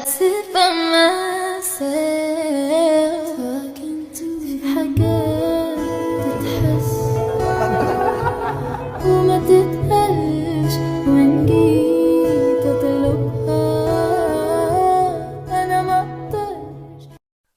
sit by myself talking to في حاجات تتحس وما تتقالش وإن جيت أطلبها أنا مقدرش.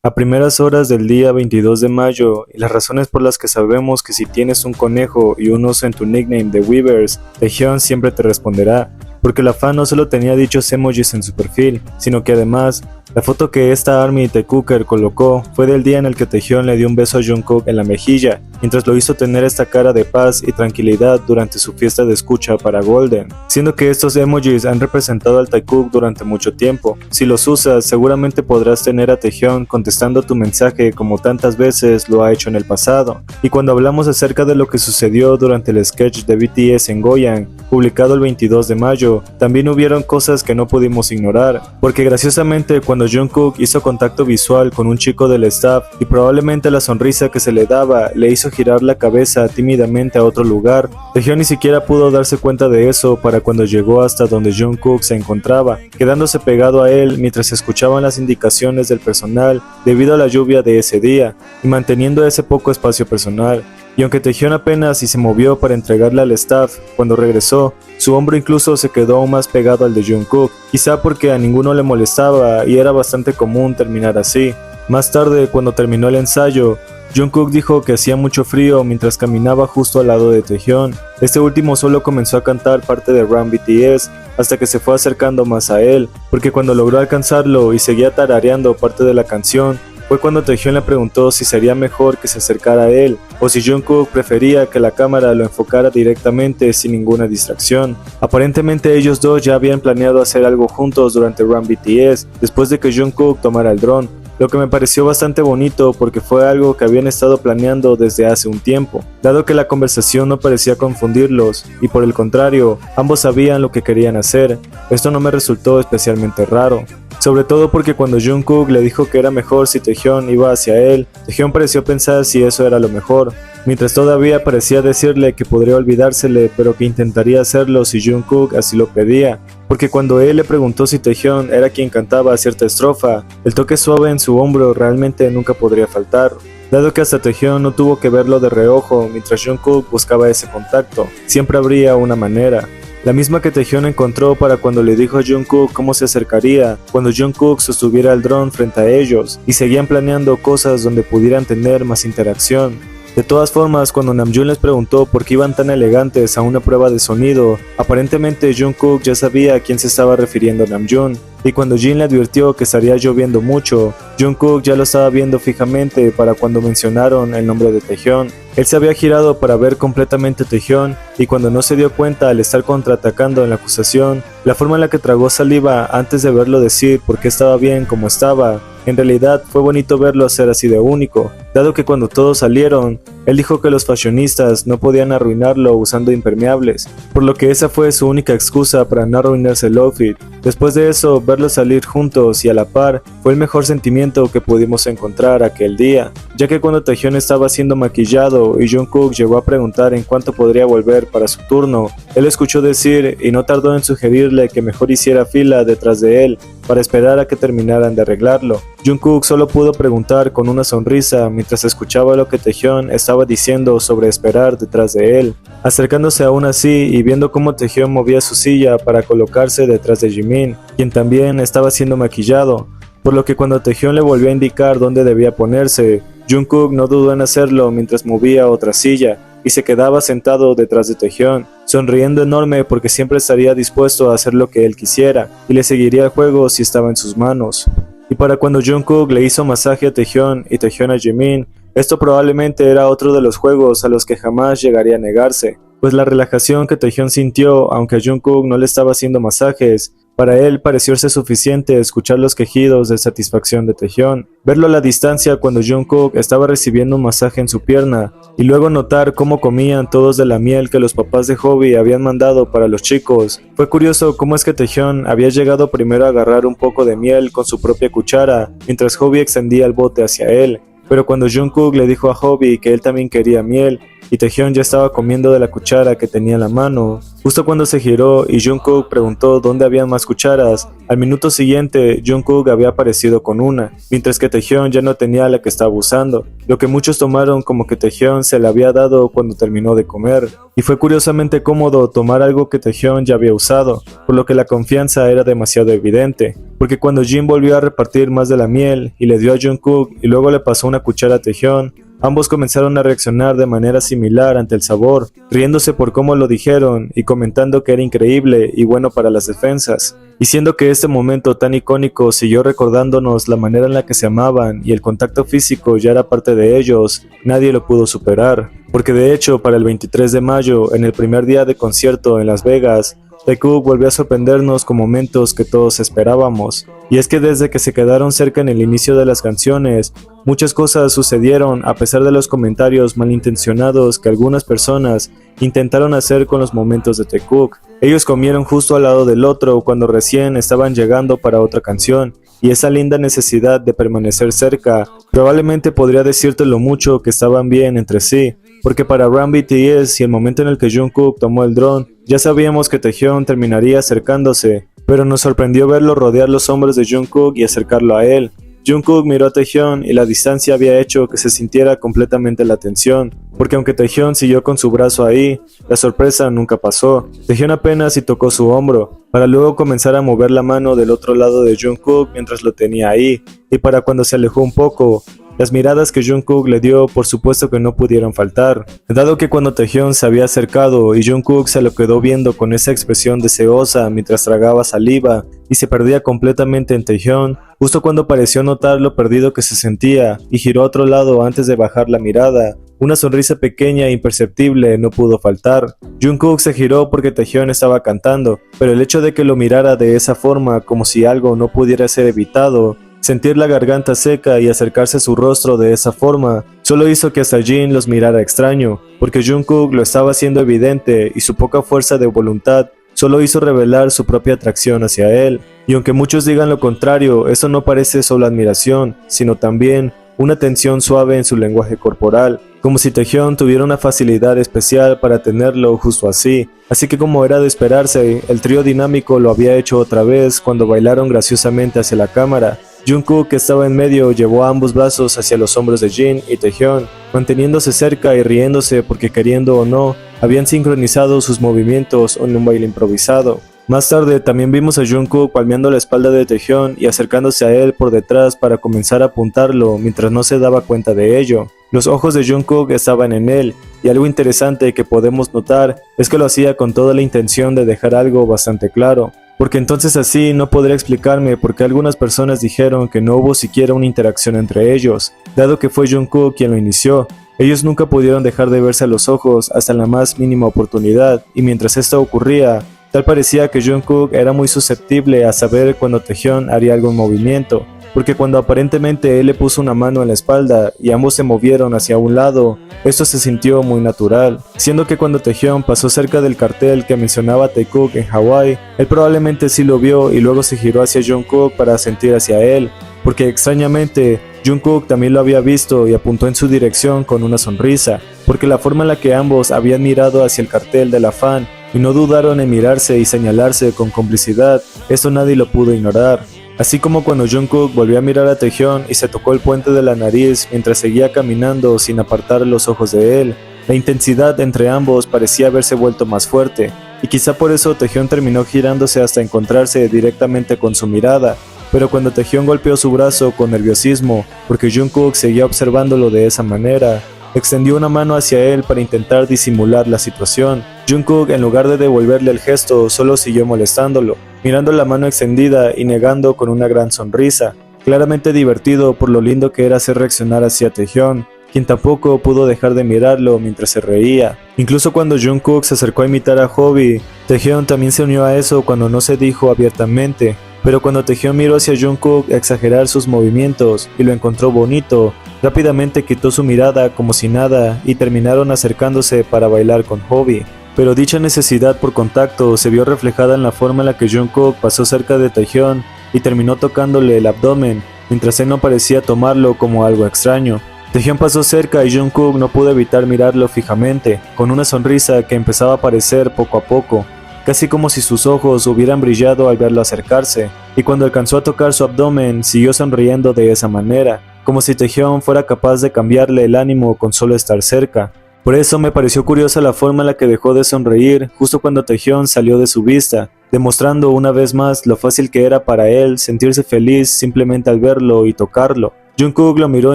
A primeras horas del día 22 de mayo, y las razones por las que sabemos que si tienes un conejo y un oso en tu nickname de Weavers, Taehyun siempre te responderá, porque la fan no solo tenía dichos emojis en su perfil, sino que además, la foto que esta ARMY The Cooker colocó fue del día en el que Taehyun le dio un beso a Jungkook en la mejilla, mientras lo hizo tener esta cara de paz y tranquilidad durante su fiesta de escucha para Golden, siendo que estos emojis han representado al Taekook durante mucho tiempo. Si los usas, seguramente podrás tener a Taehyun contestando tu mensaje como tantas veces lo ha hecho en el pasado. Y cuando hablamos acerca de lo que sucedió durante el sketch de BTS en Goyang, publicado el 22 de mayo, también hubieron cosas que no pudimos ignorar, porque graciosamente cuando Jungkook hizo contacto visual con un chico del staff y probablemente la sonrisa que se le daba le hizo girar la cabeza tímidamente a otro lugar, Taehyun ni siquiera pudo darse cuenta de eso para cuando llegó hasta donde Jungkook se encontraba, quedándose pegado a él mientras escuchaban las indicaciones del personal debido a la lluvia de ese día y manteniendo ese poco espacio personal. Y aunque Taehyun apenas si se movió para entregarle al staff, cuando regresó, su hombro incluso se quedó aún más pegado al de Jungkook, quizá porque a ninguno le molestaba y era bastante común terminar así. Más tarde, cuando terminó el ensayo, Jungkook dijo que hacía mucho frío mientras caminaba justo al lado de Taehyun. Este último solo comenzó a cantar parte de Run BTS hasta que se fue acercando más a él, porque cuando logró alcanzarlo y seguía tarareando parte de la canción, fue cuando Taehyun le preguntó si sería mejor que se acercara a él, o si Jungkook prefería que la cámara lo enfocara directamente sin ninguna distracción. Aparentemente ellos dos ya habían planeado hacer algo juntos durante Run BTS, después de que Jungkook tomara el dron, lo que me pareció bastante bonito porque fue algo que habían estado planeando desde hace un tiempo, dado que la conversación no parecía confundirlos, y por el contrario, ambos sabían lo que querían hacer. Esto no me resultó especialmente raro, sobre todo porque cuando Jungkook le dijo que era mejor si Taehyun iba hacia él, Taehyun pareció pensar si eso era lo mejor, mientras todavía parecía decirle que podría olvidársele pero que intentaría hacerlo si Jungkook así lo pedía, porque cuando él le preguntó si Taehyun era quien cantaba cierta estrofa, el toque suave en su hombro realmente nunca podría faltar, dado que hasta Taehyun no tuvo que verlo de reojo mientras Jungkook buscaba ese contacto, siempre habría una manera. La misma que Taehyun encontró para cuando le dijo a Jungkook cómo se acercaría cuando Jungkook sostuviera el dron frente a ellos y seguían planeando cosas donde pudieran tener más interacción. De todas formas, cuando Namjoon les preguntó por qué iban tan elegantes a una prueba de sonido, aparentemente Jungkook ya sabía a quién se estaba refiriendo Namjoon, y cuando Jin le advirtió que estaría lloviendo mucho, Jungkook ya lo estaba viendo fijamente para cuando mencionaron el nombre de Taehyun. Él se había girado para ver completamente a Taehyun, y cuando no se dio cuenta al estar contraatacando en la acusación, la forma en la que tragó saliva antes de verlo decir por qué estaba bien como estaba, en realidad fue bonito verlo hacer así de único, dado que cuando todos salieron, él dijo que los fashionistas no podían arruinarlo usando impermeables, por lo que esa fue su única excusa para no arruinarse el outfit. Después de eso, verlos salir juntos y a la par fue el mejor sentimiento que pudimos encontrar aquel día, ya que cuando Taehyun estaba siendo maquillado y Jungkook llegó a preguntar en cuánto podría volver para su turno, él escuchó decir y no tardó en sugerirle que mejor hiciera fila detrás de él para esperar a que terminaran de arreglarlo. Jungkook solo pudo preguntar con una sonrisa mientras escuchaba lo que Taehyun estaba diciendo sobre esperar detrás de él, acercándose aún así y viendo cómo Taehyun movía su silla para colocarse detrás de Jimin, quien también estaba siendo maquillado, por lo que cuando Taehyun le volvió a indicar dónde debía ponerse, Jungkook no dudó en hacerlo mientras movía otra silla y se quedaba sentado detrás de Taehyun, sonriendo enorme porque siempre estaría dispuesto a hacer lo que él quisiera y le seguiría el juego si estaba en sus manos. Y para cuando Jungkook le hizo masaje a Taehyun y Taehyun a Jimin, esto probablemente era otro de los juegos a los que jamás llegaría a negarse, pues la relajación que Taehyun sintió aunque a Jungkook no le estaba haciendo masajes, para él pareció ser suficiente escuchar los quejidos de satisfacción de Taehyun, verlo a la distancia cuando Jungkook estaba recibiendo un masaje en su pierna, y luego notar cómo comían todos de la miel que los papás de Hobi habían mandado para los chicos. Fue curioso cómo es que Taehyun había llegado primero a agarrar un poco de miel con su propia cuchara, mientras Hobi extendía el bote hacia él, pero cuando Jungkook le dijo a Hobi que él también quería miel, y Taehyung ya estaba comiendo de la cuchara que tenía en la mano. Justo cuando se giró y Jungkook preguntó dónde había más cucharas, al minuto siguiente Jungkook había aparecido con una, mientras que Taehyung ya no tenía la que estaba usando, lo que muchos tomaron como que Taehyung se la había dado cuando terminó de comer. Y fue curiosamente cómodo tomar algo que Taehyung ya había usado, por lo que la confianza era demasiado evidente, porque cuando Jin volvió a repartir más de la miel y le dio a Jungkook y luego le pasó una cuchara a Taehyung, ambos comenzaron a reaccionar de manera similar ante el sabor, riéndose por cómo lo dijeron y comentando que era increíble y bueno para las defensas. Y siendo que este momento tan icónico siguió recordándonos la manera en la que se amaban y el contacto físico ya era parte de ellos, nadie lo pudo superar. Porque de hecho, para el 23 de mayo, en el primer día de concierto en Las Vegas, Taekook volvió a sorprendernos con momentos que todos esperábamos. Y es que desde que se quedaron cerca en el inicio de las canciones, muchas cosas sucedieron a pesar de los comentarios malintencionados que algunas personas intentaron hacer con los momentos de Taekook. Ellos comieron justo al lado del otro cuando recién estaban llegando para otra canción, y esa linda necesidad de permanecer cerca probablemente podría decirte lo mucho que estaban bien entre sí, porque para Run BTS y el momento en el que Jungkook tomó el dron, ya sabíamos que Taehyung terminaría acercándose, pero nos sorprendió verlo rodear los hombros de Jungkook y acercarlo a él. Jungkook miró a Taehyung y la distancia había hecho que se sintiera completamente la tensión, porque aunque Taehyung siguió con su brazo ahí, la sorpresa nunca pasó. Taehyung apenas y tocó su hombro, para luego comenzar a mover la mano del otro lado de Jungkook mientras lo tenía ahí, y para cuando se alejó un poco, las miradas que Jungkook le dio por supuesto que no pudieron faltar, dado que cuando Taehyung se había acercado y Jungkook se lo quedó viendo con esa expresión deseosa mientras tragaba saliva y se perdía completamente en Taehyung, justo cuando pareció notar lo perdido que se sentía y giró a otro lado antes de bajar la mirada, una sonrisa pequeña e imperceptible no pudo faltar. Jungkook se giró porque Taehyung estaba cantando, pero el hecho de que lo mirara de esa forma como si algo no pudiera ser evitado, sentir la garganta seca y acercarse a su rostro de esa forma, solo hizo que hasta Jin los mirara extraño, porque Jungkook lo estaba haciendo evidente y su poca fuerza de voluntad solo hizo revelar su propia atracción hacia él. Y aunque muchos digan lo contrario, eso no parece solo admiración, sino también una tensión suave en su lenguaje corporal, como si Taehyung tuviera una facilidad especial para tenerlo justo así. Así que como era de esperarse, el trío dinámico lo había hecho otra vez cuando bailaron graciosamente hacia la cámara. Jungkook, que estaba en medio, llevó ambos brazos hacia los hombros de Jin y Taehyung, manteniéndose cerca y riéndose porque queriendo o no, habían sincronizado sus movimientos en un baile improvisado. Más tarde también vimos a Jungkook palmeando la espalda de Taehyung y acercándose a él por detrás para comenzar a apuntarlo mientras no se daba cuenta de ello. Los ojos de Jungkook estaban en él, y algo interesante que podemos notar es que lo hacía con toda la intención de dejar algo bastante claro. Porque entonces así no podría explicarme por qué algunas personas dijeron que no hubo siquiera una interacción entre ellos, dado que fue Jungkook quien lo inició. Ellos nunca pudieron dejar de verse a los ojos hasta la más mínima oportunidad, y mientras esto ocurría, tal parecía que Jungkook era muy susceptible a saber cuando Taehyung haría algún movimiento, porque cuando aparentemente él le puso una mano en la espalda y ambos se movieron hacia un lado, esto se sintió muy natural, siendo que cuando Taehyung pasó cerca del cartel que mencionaba Taekook en Hawái, él probablemente sí lo vio y luego se giró hacia Jungkook para sentir hacia él, porque extrañamente Jungkook también lo había visto y apuntó en su dirección con una sonrisa, porque la forma en la que ambos habían mirado hacia el cartel de la fan y no dudaron en mirarse y señalarse con complicidad, esto nadie lo pudo ignorar. Así como cuando Jungkook volvió a mirar a Taehyung y se tocó el puente de la nariz mientras seguía caminando sin apartar los ojos de él, la intensidad entre ambos parecía haberse vuelto más fuerte, y quizá por eso Taehyung terminó girándose hasta encontrarse directamente con su mirada, pero cuando Taehyung golpeó su brazo con nerviosismo porque Jungkook seguía observándolo de esa manera, extendió una mano hacia él para intentar disimular la situación. Jungkook, en lugar de devolverle el gesto, solo siguió molestándolo, mirando la mano extendida y negando con una gran sonrisa, claramente divertido por lo lindo que era hacer reaccionar hacia Taehyung, quien tampoco pudo dejar de mirarlo mientras se reía. Incluso cuando Jungkook se acercó a imitar a Hobi, Taehyung también se unió a eso cuando no se dijo abiertamente, pero cuando Taehyung miró hacia Jungkook a exagerar sus movimientos y lo encontró bonito, rápidamente quitó su mirada como si nada y terminaron acercándose para bailar con Hobi. Pero dicha necesidad por contacto se vio reflejada en la forma en la que Jungkook pasó cerca de Taehyung y terminó tocándole el abdomen, mientras él no parecía tomarlo como algo extraño. Taehyung pasó cerca y Jungkook no pudo evitar mirarlo fijamente, con una sonrisa que empezaba a aparecer poco a poco, casi como si sus ojos hubieran brillado al verlo acercarse, y cuando alcanzó a tocar su abdomen siguió sonriendo de esa manera, como si Taehyung fuera capaz de cambiarle el ánimo con solo estar cerca. Por eso me pareció curiosa la forma en la que dejó de sonreír justo cuando Taehyung salió de su vista, demostrando una vez más lo fácil que era para él sentirse feliz simplemente al verlo y tocarlo. Jungkook lo miró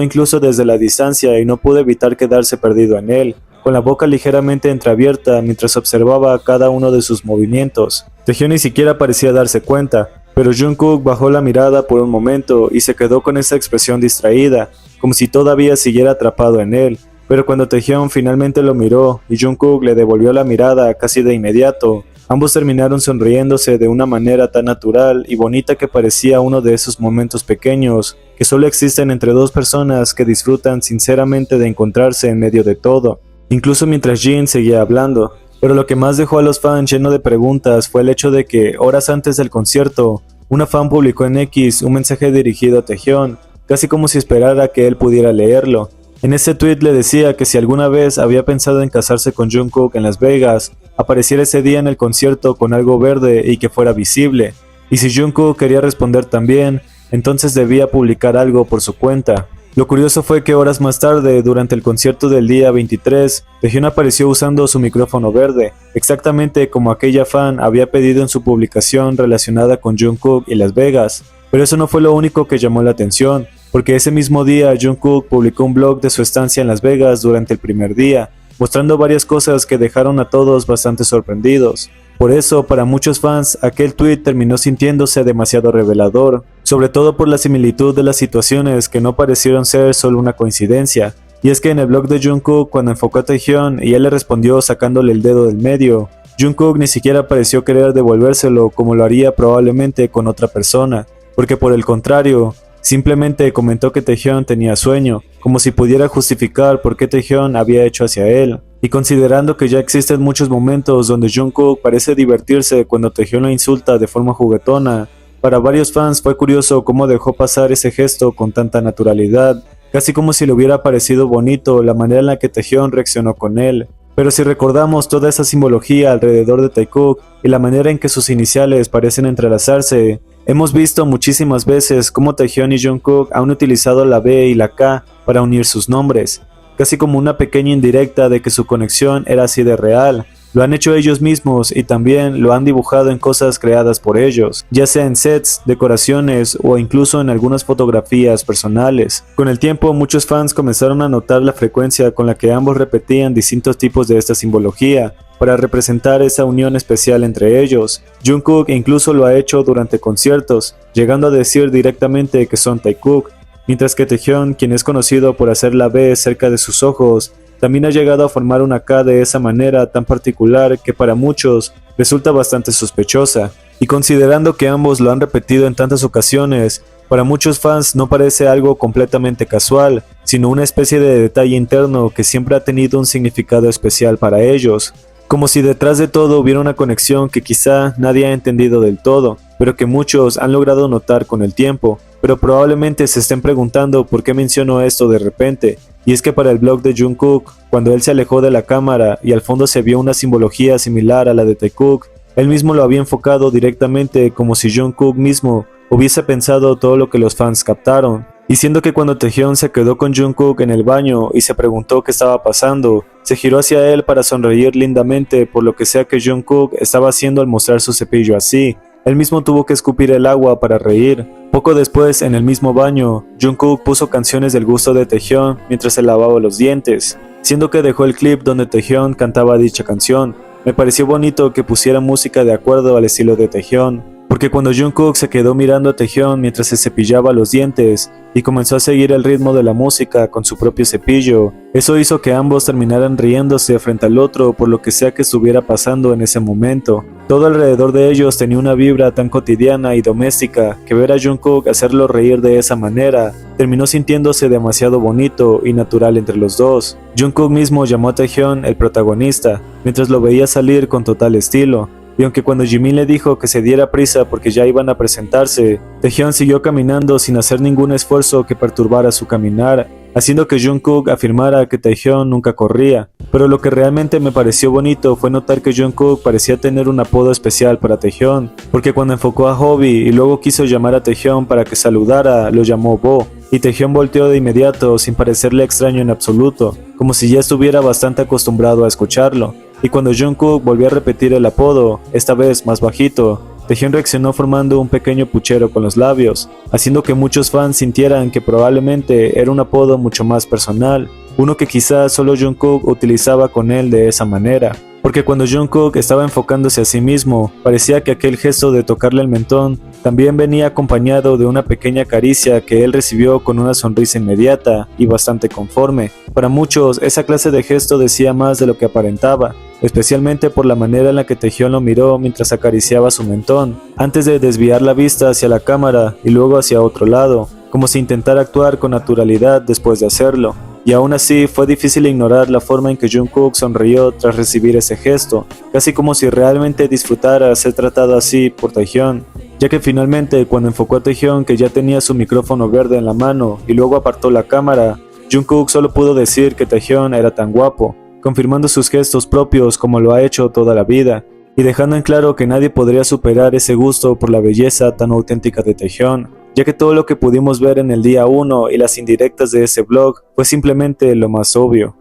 incluso desde la distancia y no pudo evitar quedarse perdido en él, con la boca ligeramente entreabierta mientras observaba cada uno de sus movimientos. Taehyung ni siquiera parecía darse cuenta, pero Jungkook bajó la mirada por un momento y se quedó con esa expresión distraída, como si todavía siguiera atrapado en él. Pero cuando Taehyung finalmente lo miró y Jungkook le devolvió la mirada casi de inmediato, ambos terminaron sonriéndose de una manera tan natural y bonita que parecía uno de esos momentos pequeños que solo existen entre dos personas que disfrutan sinceramente de encontrarse en medio de todo, incluso mientras Jin seguía hablando. Pero lo que más dejó a los fans lleno de preguntas fue el hecho de que, horas antes del concierto, una fan publicó en X un mensaje dirigido a Taehyung, casi como si esperara que él pudiera leerlo. En ese tweet le decía que si alguna vez había pensado en casarse con Jungkook en Las Vegas, apareciera ese día en el concierto con algo verde y que fuera visible. Y si Jungkook quería responder también, entonces debía publicar algo por su cuenta. Lo curioso fue que horas más tarde, durante el concierto del día 23, Taehyung apareció usando su micrófono verde, exactamente como aquella fan había pedido en su publicación relacionada con Jungkook y Las Vegas. Pero eso no fue lo único que llamó la atención, porque ese mismo día Jungkook publicó un blog de su estancia en Las Vegas durante el primer día, mostrando varias cosas que dejaron a todos bastante sorprendidos. Por eso, para muchos fans, aquel tweet terminó sintiéndose demasiado revelador, sobre todo por la similitud de las situaciones que no parecieron ser solo una coincidencia. Y es que en el blog de Jungkook, cuando enfocó a Taehyung y él le respondió sacándole el dedo del medio, Jungkook ni siquiera pareció querer devolvérselo como lo haría probablemente con otra persona, porque por el contrario, simplemente comentó que Taehyung tenía sueño, como si pudiera justificar por qué Taehyung había hecho hacia él. Y considerando que ya existen muchos momentos donde Jungkook parece divertirse cuando Taehyung lo insulta de forma juguetona, para varios fans fue curioso cómo dejó pasar ese gesto con tanta naturalidad, casi como si le hubiera parecido bonito la manera en la que Taehyung reaccionó con él. Pero si recordamos toda esa simbología alrededor de Taekook y la manera en que sus iniciales parecen entrelazarse, hemos visto muchísimas veces cómo Taehyung y Jungkook han utilizado la B y la K para unir sus nombres, casi como una pequeña indirecta de que su conexión era así de real. Lo han hecho ellos mismos y también lo han dibujado en cosas creadas por ellos, ya sea en sets, decoraciones o incluso en algunas fotografías personales. Con el tiempo, muchos fans comenzaron a notar la frecuencia con la que ambos repetían distintos tipos de esta simbología para representar esa unión especial entre ellos. Jungkook incluso lo ha hecho durante conciertos, llegando a decir directamente que son Taekook, mientras que Taehyung, quien es conocido por hacer la B cerca de sus ojos, también ha llegado a formar una K de esa manera tan particular que para muchos resulta bastante sospechosa. Y considerando que ambos lo han repetido en tantas ocasiones, para muchos fans no parece algo completamente casual, sino una especie de detalle interno que siempre ha tenido un significado especial para ellos. Como si detrás de todo hubiera una conexión que quizá nadie ha entendido del todo, pero que muchos han logrado notar con el tiempo. Pero probablemente se estén preguntando por qué menciono esto de repente, y es que para el blog de Jungkook, cuando él se alejó de la cámara y al fondo se vio una simbología similar a la de Taekook, él mismo lo había enfocado directamente como si Jungkook mismo hubiese pensado todo lo que los fans captaron. Diciendo que cuando Taehyung se quedó con Jungkook en el baño y se preguntó qué estaba pasando, se giró hacia él para sonreír lindamente por lo que sea que Jungkook estaba haciendo al mostrar su cepillo así. Él mismo tuvo que escupir el agua para reír. Poco después, en el mismo baño, Jungkook puso canciones del gusto de Taehyung mientras se lavaba los dientes, siendo que dejó el clip donde Taehyung cantaba dicha canción. Me pareció bonito que pusiera música de acuerdo al estilo de Taehyung, porque cuando Jungkook se quedó mirando a Taehyung mientras se cepillaba los dientes y comenzó a seguir el ritmo de la música con su propio cepillo, eso hizo que ambos terminaran riéndose frente al otro por lo que sea que estuviera pasando en ese momento. Todo alrededor de ellos tenía una vibra tan cotidiana y doméstica que ver a Jungkook hacerlo reír de esa manera terminó sintiéndose demasiado bonito y natural entre los dos. Jungkook mismo llamó a Taehyung el protagonista, mientras lo veía salir con total estilo. Y aunque cuando Jimin le dijo que se diera prisa porque ya iban a presentarse, Taehyung siguió caminando sin hacer ningún esfuerzo que perturbara su caminar, haciendo que Jungkook afirmara que Taehyung nunca corría. Pero lo que realmente me pareció bonito fue notar que Jungkook parecía tener un apodo especial para Taehyung, porque cuando enfocó a Hobby y luego quiso llamar a Taehyung para que saludara, lo llamó Bo, y Taehyung volteó de inmediato sin parecerle extraño en absoluto, como si ya estuviera bastante acostumbrado a escucharlo. Y cuando Jungkook volvió a repetir el apodo, esta vez más bajito, Taehyung reaccionó formando un pequeño puchero con los labios, haciendo que muchos fans sintieran que probablemente era un apodo mucho más personal, uno que quizás solo Jungkook utilizaba con él de esa manera. Porque cuando Jungkook estaba enfocándose a sí mismo, parecía que aquel gesto de tocarle el mentón también venía acompañado de una pequeña caricia que él recibió con una sonrisa inmediata y bastante conforme. Para muchos, esa clase de gesto decía más de lo que aparentaba, especialmente por la manera en la que Taehyung lo miró mientras acariciaba su mentón, antes de desviar la vista hacia la cámara y luego hacia otro lado, como si intentara actuar con naturalidad después de hacerlo. Y aún así fue difícil ignorar la forma en que Jungkook sonrió tras recibir ese gesto, casi como si realmente disfrutara ser tratado así por Taehyung, ya que finalmente cuando enfocó a Taehyung que ya tenía su micrófono verde en la mano y luego apartó la cámara, Jungkook solo pudo decir que Taehyung era tan guapo, confirmando sus gestos propios como lo ha hecho toda la vida, y dejando en claro que nadie podría superar ese gusto por la belleza tan auténtica de Taehyung, ya que todo lo que pudimos ver en el día 1 y las indirectas de ese vlog fue simplemente lo más obvio.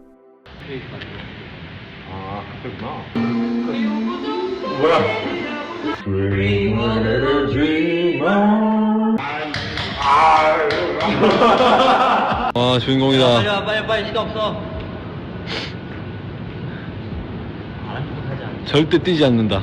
아, 주인공이다. 빨리 시간 없어. 절대 뛰지 않는다.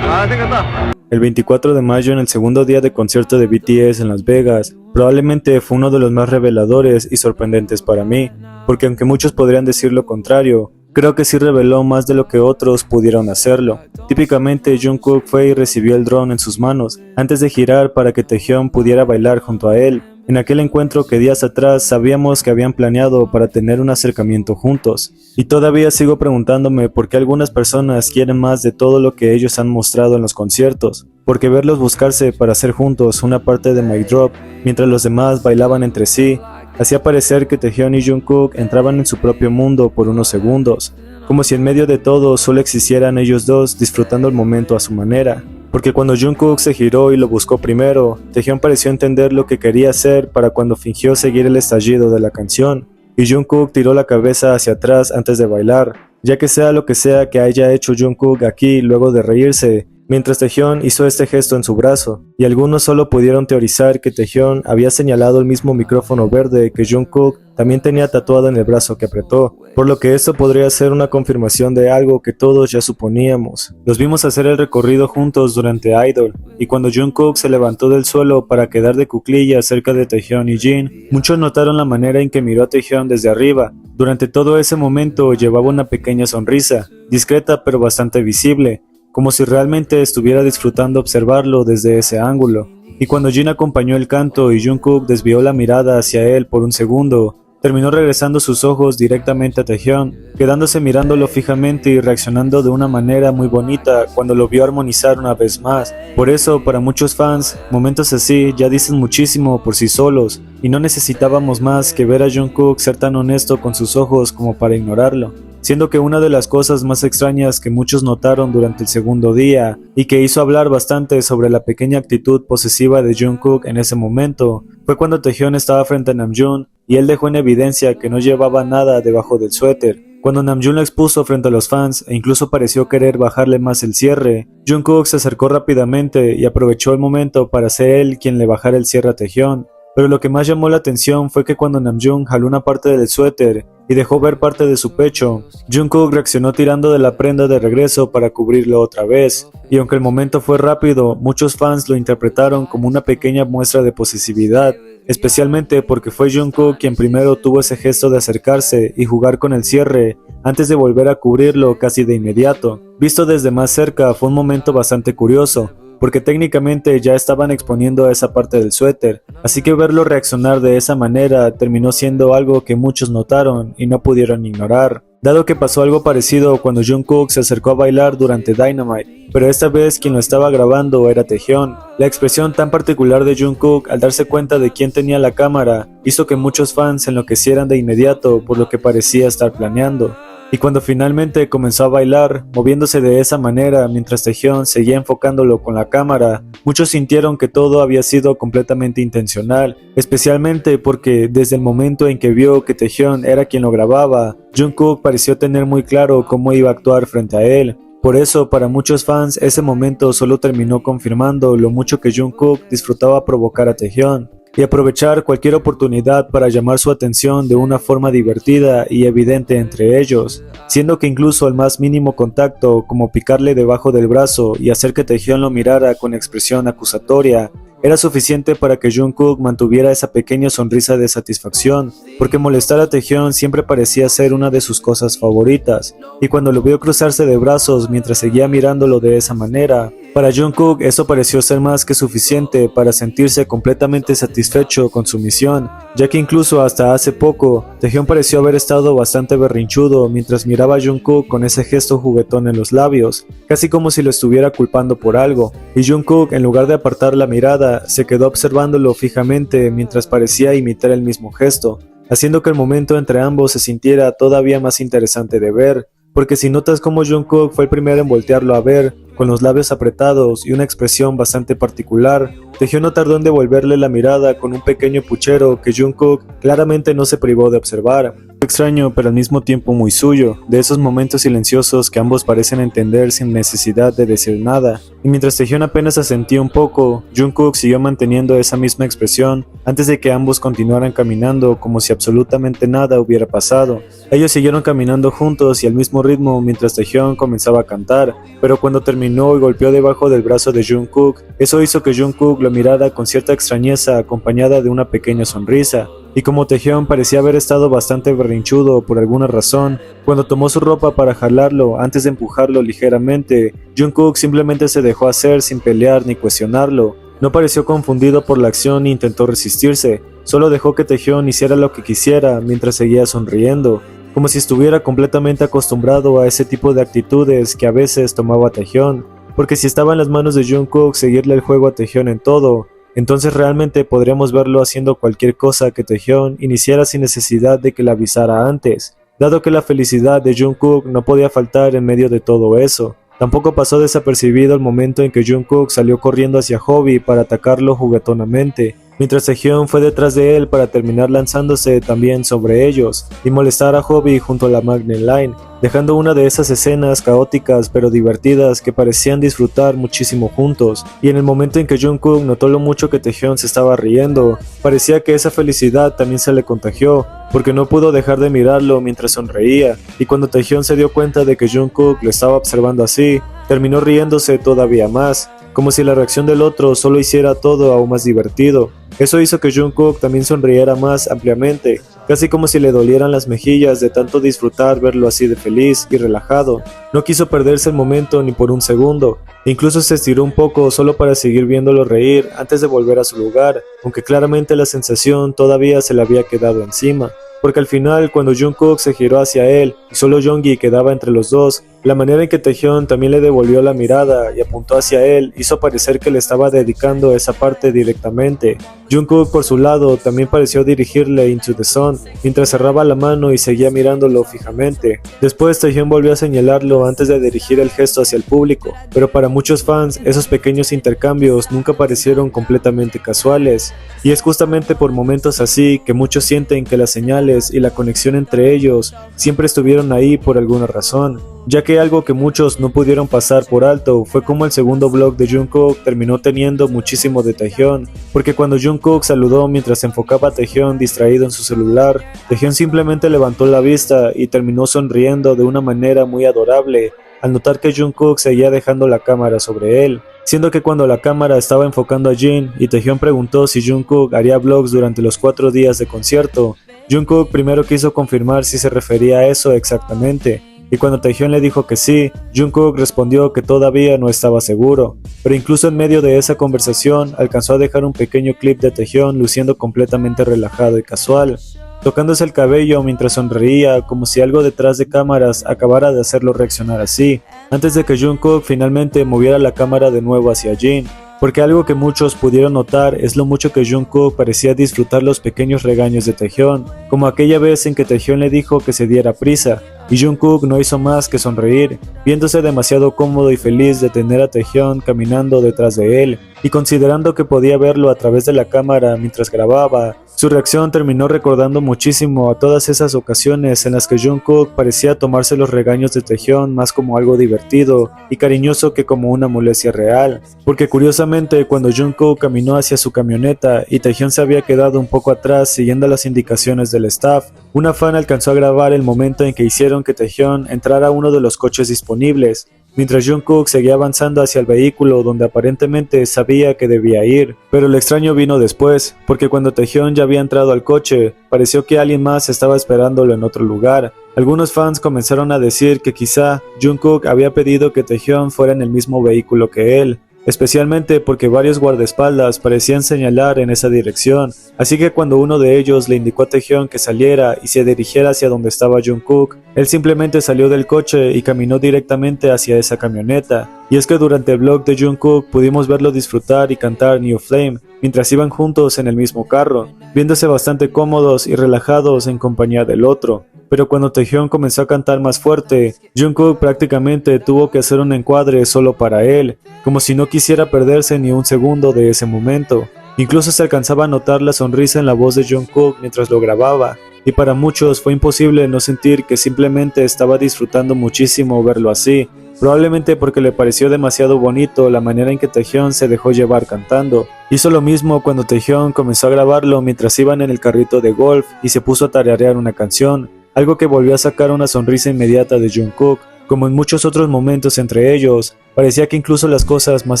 아, 생겼다. El 24 de mayo, en el segundo día de concierto de BTS en Las Vegas, probablemente fue uno de los más reveladores y sorprendentes para mí, porque aunque muchos podrían decir lo contrario, creo que sí reveló más de lo que otros pudieron hacerlo. Típicamente Jungkook fue y recibió el dron en sus manos, antes de girar para que Taehyung pudiera bailar junto a él, en aquel encuentro que días atrás sabíamos que habían planeado para tener un acercamiento juntos. Y todavía sigo preguntándome por qué algunas personas quieren más de todo lo que ellos han mostrado en los conciertos, porque verlos buscarse para hacer juntos una parte de Mic Drop, mientras los demás bailaban entre sí, hacía parecer que Taehyung y Jungkook entraban en su propio mundo por unos segundos, como si en medio de todo solo existieran ellos dos disfrutando el momento a su manera. Porque cuando Jungkook se giró y lo buscó primero, Taehyung pareció entender lo que quería hacer para cuando fingió seguir el estallido de la canción, y Jungkook tiró la cabeza hacia atrás antes de bailar, ya que sea lo que sea que haya hecho Jungkook aquí luego de reírse, mientras Taehyung hizo este gesto en su brazo, y algunos solo pudieron teorizar que Taehyung había señalado el mismo micrófono verde que Jungkook también tenía tatuado en el brazo que apretó, por lo que esto podría ser una confirmación de algo que todos ya suponíamos. Los vimos hacer el recorrido juntos durante Idol, y cuando Jungkook se levantó del suelo para quedar de cuclillas cerca de Taehyung y Jin, muchos notaron la manera en que miró a Taehyung desde arriba. Durante todo ese momento llevaba una pequeña sonrisa, discreta pero bastante visible, como si realmente estuviera disfrutando observarlo desde ese ángulo. Y cuando Jin acompañó el canto y Jungkook desvió la mirada hacia él por un segundo, terminó regresando sus ojos directamente a Taehyung, quedándose mirándolo fijamente y reaccionando de una manera muy bonita cuando lo vio armonizar una vez más. Por eso, para muchos fans, momentos así ya dicen muchísimo por sí solos, y no necesitábamos más que ver a Jungkook ser tan honesto con sus ojos como para ignorarlo. Siendo que una de las cosas más extrañas que muchos notaron durante el segundo día, y que hizo hablar bastante sobre la pequeña actitud posesiva de Jungkook en ese momento, fue cuando Taehyung estaba frente a Namjoon y él dejó en evidencia que no llevaba nada debajo del suéter. Cuando Namjoon lo expuso frente a los fans e incluso pareció querer bajarle más el cierre, Jungkook se acercó rápidamente y aprovechó el momento para ser él quien le bajara el cierre a Taehyung. Pero lo que más llamó la atención fue que cuando Namjoon jaló una parte del suéter y dejó ver parte de su pecho, Jungkook reaccionó tirando de la prenda de regreso para cubrirlo otra vez, y aunque el momento fue rápido, muchos fans lo interpretaron como una pequeña muestra de posesividad, especialmente porque fue Jungkook quien primero tuvo ese gesto de acercarse y jugar con el cierre antes de volver a cubrirlo casi de inmediato. Visto desde más cerca fue un momento bastante curioso, porque técnicamente ya estaban exponiendo esa parte del suéter, así que verlo reaccionar de esa manera terminó siendo algo que muchos notaron y no pudieron ignorar. dado que pasó algo parecido cuando Jungkook se acercó a bailar durante Dynamite, pero esta vez quien lo estaba grabando era Taehyun. La expresión tan particular de Jungkook al darse cuenta de quién tenía la cámara hizo que muchos fans enloquecieran de inmediato por lo que parecía estar planeando. Y cuando finalmente comenzó a bailar, moviéndose de esa manera mientras Taehyun seguía enfocándolo con la cámara, muchos sintieron que todo había sido completamente intencional, especialmente porque desde el momento en que vio que Taehyun era quien lo grababa, Jungkook pareció tener muy claro cómo iba a actuar frente a él. Por eso, para muchos fans, ese momento solo terminó confirmando lo mucho que Jungkook disfrutaba provocar a Taehyun y aprovechar cualquier oportunidad para llamar su atención de una forma divertida y evidente entre ellos, siendo que incluso el más mínimo contacto, como picarle debajo del brazo y hacer que Taehyun lo mirara con expresión acusatoria, era suficiente para que Jungkook mantuviera esa pequeña sonrisa de satisfacción, porque molestar a Taehyun siempre parecía ser una de sus cosas favoritas, y cuando lo vio cruzarse de brazos mientras seguía mirándolo de esa manera, para Jungkook eso pareció ser más que suficiente para sentirse completamente satisfecho con su misión, ya que incluso hasta hace poco, Taehyun pareció haber estado bastante berrinchudo mientras miraba a Jungkook con ese gesto juguetón en los labios, casi como si lo estuviera culpando por algo, y Jungkook, en lugar de apartar la mirada, se quedó observándolo fijamente mientras parecía imitar el mismo gesto, haciendo que el momento entre ambos se sintiera todavía más interesante de ver, porque si notas cómo Jungkook fue el primero en voltearlo a ver, con los labios apretados y una expresión bastante particular, Taehyun no tardó en devolverle la mirada con un pequeño puchero que Jungkook claramente no se privó de observar. Extraño, pero al mismo tiempo muy suyo, de esos momentos silenciosos que ambos parecen entender sin necesidad de decir nada. Y mientras Taehyun apenas asentía un poco, Jungkook siguió manteniendo esa misma expresión antes de que ambos continuaran caminando como si absolutamente nada hubiera pasado. Ellos siguieron caminando juntos y al mismo ritmo mientras Taehyun comenzaba a cantar, pero cuando terminó y golpeó debajo del brazo de Jungkook, eso hizo que Jungkook lo mirara con cierta extrañeza acompañada de una pequeña sonrisa. Y como Taehyun parecía haber estado bastante berrinchudo por alguna razón, cuando tomó su ropa para jalarlo antes de empujarlo ligeramente, Jungkook simplemente se dejó hacer sin pelear ni cuestionarlo. No pareció confundido por la acción ni intentó resistirse, solo dejó que Taehyun hiciera lo que quisiera mientras seguía sonriendo, como si estuviera completamente acostumbrado a ese tipo de actitudes que a veces tomaba Taehyun, porque si estaba en las manos de Jungkook seguirle el juego a Taehyun en todo, entonces realmente podríamos verlo haciendo cualquier cosa que Taehyun iniciara sin necesidad de que le avisara antes, dado que la felicidad de Jungkook no podía faltar en medio de todo eso. Tampoco pasó desapercibido el momento en que Jungkook salió corriendo hacia Hobi para atacarlo juguetonamente, mientras Taehyun fue detrás de él para terminar lanzándose también sobre ellos y molestar a Hobi junto a la Magnet Line, dejando una de esas escenas caóticas pero divertidas que parecían disfrutar muchísimo juntos. Y en el momento en que Jungkook notó lo mucho que Taehyun se estaba riendo, parecía que esa felicidad también se le contagió, porque no pudo dejar de mirarlo mientras sonreía, y cuando Taehyun se dio cuenta de que Jungkook lo estaba observando así, terminó riéndose todavía más, como si la reacción del otro solo hiciera todo aún más divertido. Eso hizo que Jungkook también sonriera más ampliamente, casi como si le dolieran las mejillas de tanto disfrutar verlo así de feliz y relajado. No quiso perderse el momento ni por un segundo, incluso se estiró un poco solo para seguir viéndolo reír antes de volver a su lugar, aunque claramente la sensación todavía se le había quedado encima. Porque al final, cuando Jungkook se giró hacia él y solo Jeongi quedaba entre los dos, la manera en que Taehyun también le devolvió la mirada y apuntó hacia él hizo parecer que le estaba dedicando esa parte directamente. Jungkook por su lado también pareció dirigirle Into the Sun, mientras cerraba la mano y seguía mirándolo fijamente. Después Taehyun volvió a señalarlo antes de dirigir el gesto hacia el público, pero para muchos fans esos pequeños intercambios nunca parecieron completamente casuales, y es justamente por momentos así que muchos sienten que las señales y la conexión entre ellos siempre estuvieron ahí por alguna razón, ya que algo que muchos no pudieron pasar por alto fue como el segundo vlog de Jungkook terminó teniendo muchísimo de Taehyun, porque cuando Jungkook saludó mientras se enfocaba a Taehyun distraído en su celular, Taehyun simplemente levantó la vista y terminó sonriendo de una manera muy adorable al notar que Jungkook seguía dejando la cámara sobre él, siendo que cuando la cámara estaba enfocando a Jin y Taehyun preguntó si Jungkook haría vlogs durante los 4 días de concierto, Jungkook primero quiso confirmar si se refería a eso exactamente, y cuando Taehyun le dijo que sí, Jungkook respondió que todavía no estaba seguro, pero incluso en medio de esa conversación alcanzó a dejar un pequeño clip de Taehyun luciendo completamente relajado y casual. tocándose el cabello mientras sonreía como si algo detrás de cámaras acabara de hacerlo reaccionar así, antes de que Jungkook finalmente moviera la cámara de nuevo hacia Jin. Porque algo que muchos pudieron notar es lo mucho que Jungkook parecía disfrutar los pequeños regaños de Taehyun, como aquella vez en que Taehyun le dijo que se diera prisa, y Jungkook no hizo más que sonreír, viéndose demasiado cómodo y feliz de tener a Taehyun caminando detrás de él, y considerando que podía verlo a través de la cámara mientras grababa. Su reacción terminó recordando muchísimo a todas esas ocasiones en las que Jungkook parecía tomarse los regaños de Taehyun más como algo divertido y cariñoso que como una molestia real, porque curiosamente cuando Jungkook caminó hacia su camioneta y Taehyun se había quedado un poco atrás siguiendo las indicaciones del staff, una fan alcanzó a grabar el momento en que hicieron que Taehyun entrara a uno de los coches disponibles, mientras Jungkook seguía avanzando hacia el vehículo donde aparentemente sabía que debía ir. Pero lo extraño vino después, porque cuando Taehyun ya había entrado al coche, pareció que alguien más estaba esperándolo en otro lugar. Algunos fans comenzaron a decir que quizá Jungkook había pedido que Taehyun fuera en el mismo vehículo que él, especialmente porque varios guardaespaldas parecían señalar en esa dirección, así que cuando uno de ellos le indicó a Taehyun que saliera y se dirigiera hacia donde estaba Jungkook, él simplemente salió del coche y caminó directamente hacia esa camioneta. Y es que durante el vlog de Jungkook pudimos verlo disfrutar y cantar New Flame mientras iban juntos en el mismo carro, viéndose bastante cómodos y relajados en compañía del otro. Pero cuando Taehyun comenzó a cantar más fuerte, Jungkook prácticamente tuvo que hacer un encuadre solo para él, como si no quisiera perderse ni un segundo de ese momento. Incluso se alcanzaba a notar la sonrisa en la voz de Jungkook mientras lo grababa, y para muchos fue imposible no sentir que simplemente estaba disfrutando muchísimo verlo así, probablemente porque le pareció demasiado bonito la manera en que Taehyun se dejó llevar cantando. Hizo lo mismo cuando Taehyun comenzó a grabarlo mientras iban en el carrito de golf y se puso a tararear una canción, algo que volvió a sacar una sonrisa inmediata de Jungkook. Como en muchos otros momentos entre ellos, parecía que incluso las cosas más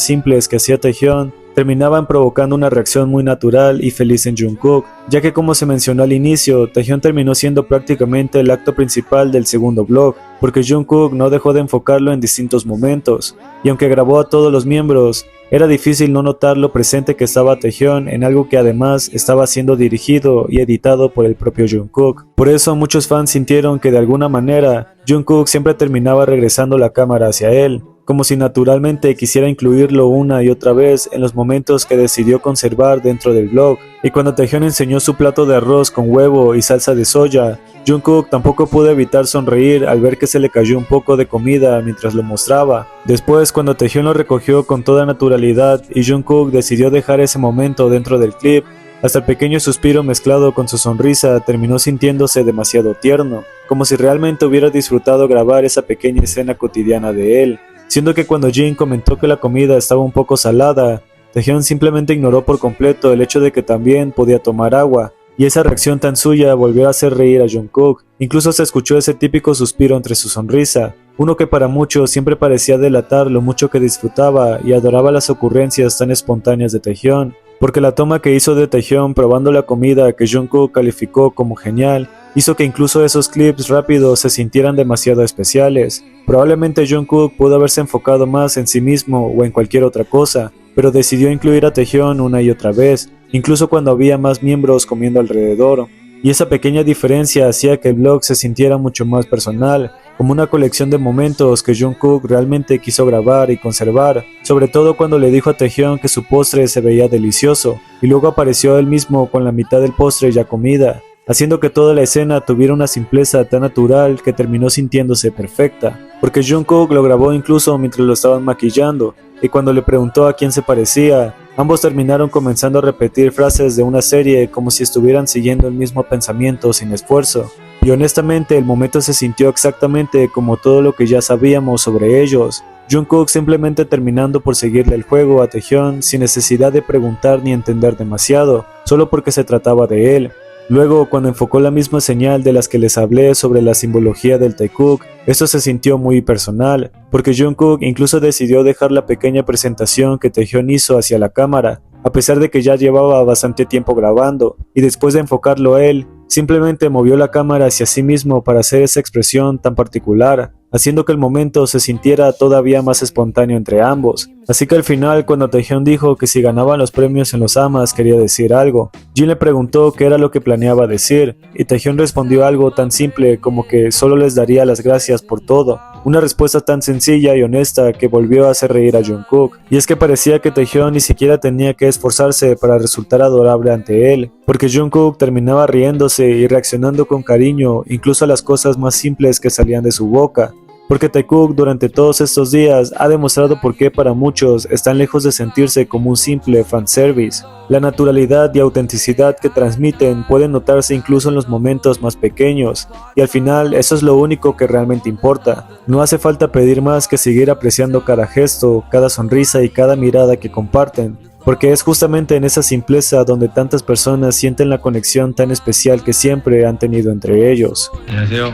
simples que hacía Taehyun terminaban provocando una reacción muy natural y feliz en Jungkook, ya que como se mencionó al inicio, Taehyun terminó siendo prácticamente el acto principal del segundo vlog, porque Jungkook no dejó de enfocarlo en distintos momentos, y aunque grabó a todos los miembros, era difícil no notar lo presente que estaba Taehyun en algo que además estaba siendo dirigido y editado por el propio Jungkook. Por eso muchos fans sintieron que de alguna manera Jungkook siempre terminaba regresando la cámara hacia él, como si naturalmente quisiera incluirlo una y otra vez en los momentos que decidió conservar dentro del vlog. Y cuando Taehyun enseñó su plato de arroz con huevo y salsa de soya, Jungkook tampoco pudo evitar sonreír al ver que se le cayó un poco de comida mientras lo mostraba. Después, cuando Taehyun lo recogió con toda naturalidad y Jungkook decidió dejar ese momento dentro del clip, hasta el pequeño suspiro mezclado con su sonrisa terminó sintiéndose demasiado tierno, como si realmente hubiera disfrutado grabar esa pequeña escena cotidiana de él. Siendo que cuando Jin comentó que la comida estaba un poco salada, Taehyun simplemente ignoró por completo el hecho de que también podía tomar agua, y esa reacción tan suya volvió a hacer reír a Jungkook. Incluso se escuchó ese típico suspiro entre su sonrisa, uno que para muchos siempre parecía delatar lo mucho que disfrutaba y adoraba las ocurrencias tan espontáneas de Taehyun, porque la toma que hizo de Taehyun probando la comida que Jungkook calificó como genial, hizo que incluso esos clips rápidos se sintieran demasiado especiales. Probablemente Jungkook pudo haberse enfocado más en sí mismo o en cualquier otra cosa, pero decidió incluir a Taehyun una y otra vez, incluso cuando había más miembros comiendo alrededor. Y esa pequeña diferencia hacía que el vlog se sintiera mucho más personal, como una colección de momentos que Jungkook realmente quiso grabar y conservar, sobre todo cuando le dijo a Taehyun que su postre se veía delicioso, y luego apareció él mismo con la mitad del postre ya comida, haciendo que toda la escena tuviera una simpleza tan natural que terminó sintiéndose perfecta, porque Jungkook lo grabó incluso mientras lo estaban maquillando, y cuando le preguntó a quién se parecía, ambos terminaron comenzando a repetir frases de una serie como si estuvieran siguiendo el mismo pensamiento sin esfuerzo, y honestamente el momento se sintió exactamente como todo lo que ya sabíamos sobre ellos. Jungkook simplemente terminando por seguirle el juego a Taehyun sin necesidad de preguntar ni entender demasiado, solo porque se trataba de él. Luego, cuando enfocó la misma señal de las que les hablé sobre la simbología del Taekook, esto se sintió muy personal, porque Jungkook incluso decidió dejar la pequeña presentación que Taehyun hizo hacia la cámara, a pesar de que ya llevaba bastante tiempo grabando, y después de enfocarlo a él, simplemente movió la cámara hacia sí mismo para hacer esa expresión tan particular, haciendo que el momento se sintiera todavía más espontáneo entre ambos. Así que al final, cuando Taehyun dijo que si ganaban los premios en los AMAs quería decir algo, Jin le preguntó qué era lo que planeaba decir, y Taehyun respondió algo tan simple como que solo les daría las gracias por todo. Una respuesta tan sencilla y honesta que volvió a hacer reír a Jungkook, y es que parecía que Taehyun ni siquiera tenía que esforzarse para resultar adorable ante él, porque Jungkook terminaba riéndose y reaccionando con cariño incluso a las cosas más simples que salían de su boca. Porque Taekook durante todos estos días ha demostrado por qué para muchos están lejos de sentirse como un simple fanservice. La naturalidad y autenticidad que transmiten pueden notarse incluso en los momentos más pequeños, y al final eso es lo único que realmente importa. No hace falta pedir más que seguir apreciando cada gesto, cada sonrisa y cada mirada que comparten, porque es justamente en esa simpleza donde tantas personas sienten la conexión tan especial que siempre han tenido entre ellos. 안녕하세요.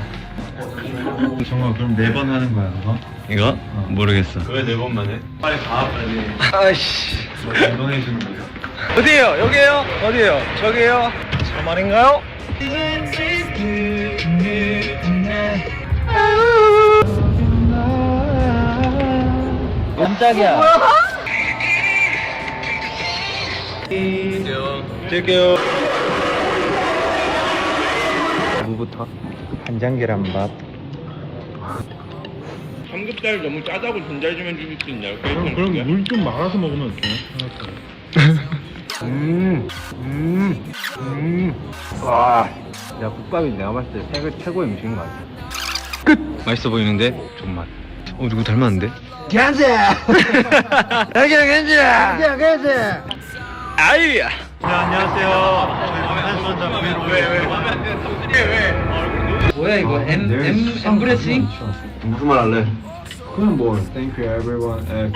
정말 그럼 4번 하는 거야 그거? 이거? 모르겠어. 왜 4번만 해? 빨리 가 빨리. 아이씨. 뭐 운동해 주는 거야? 어디에요? 여기에요? 어디에요? 저기에요? 저 말인가요? 깜짝이야. 뛸게요. 누구부터? 간장 계란밥. 삼겹살 너무 짜다고 전잘 좀 해줄 수 있나요? 그럼 물 좀 말아서 먹으면 어때? 와. 야, 국밥이 내가 봤을 때 최고의 음식인 것 같아. 끝! 맛있어 보이는데? 존맛. 누구 닮았는데? 간장! 간장! 아이야! 안녕하세요. 뭐야 이거? 엠브레싱? 무슨 말 할래? 그럼 뭐 Thank you everyone. Thank